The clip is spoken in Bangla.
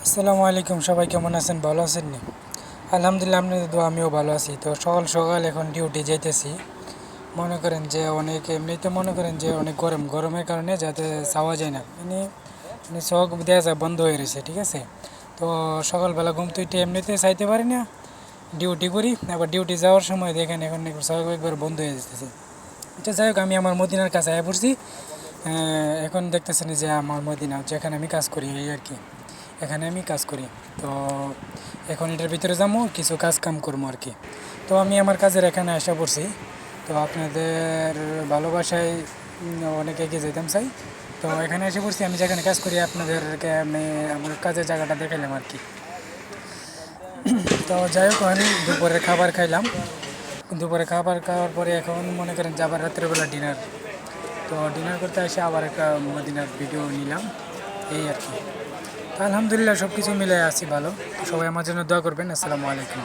আসসালামু আলাইকুম, সবাই কেমন আছেন? ভালো আছেন নি? আলহামদুলিল্লাহ, আপনাদের দোয়া আমিও ভালো আছি। তো সকাল সকাল এখন ডিউটি যাইতেছি। মনে করেন যে অনেক এমনিতে মনে করেন যে অনেক গরমের কারণে যাতে যাওয়া যায় না, মানে চোখ দেওয়া যায় বন্ধ হয়ে রয়েছে, ঠিক আছে। তো সকালবেলা ঘুম থেকে এমনিতে চাইতে পারি না, ডিউটি করি, আবার ডিউটি যাওয়ার সময় দেখেন এখন চোখ একবার বন্ধ হয়ে যেতেছে। আচ্ছা, যাই হোক, আমি আমার মদিনার কাছে আয়া পড়ছি। এখন দেখতেছেন যে আমার মদিনা, যেখানে আমি কাজ করি, এই আর কি, এখানে আমি কাজ করি। তো এখন এটার ভিতরে যাবো, কিছু কাজ কাম করবো আর কি। তো আমি আমার কাজের এখানে আসা পড়ছি। তো আপনাদের ভালোবাসায় অনেক এগিয়ে যেতাম চাই। তো এখানে এসে পড়ছি, আমি যেখানে কাজ করি আপনাদেরকে আমি আমার কাজের জায়গাটা দেখাইলাম আর কি। তো যাই হোক, আমি দুপুরে খাবার খাইলাম। দুপুরে খাবার খাওয়ার পরে এখন মনে করেন যে আবার রাত্রেবেলা ডিনার। তো ডিনার করতে এসে আবার একটা মদিনার ভিডিও নিলাম, এই আর কি। তো আলহামদুলিল্লাহ, সব কিছু মিলে আছি ভালো। তো সবাই আমার জন্য দোয়া করবেন। আসসালামু আলাইকুম।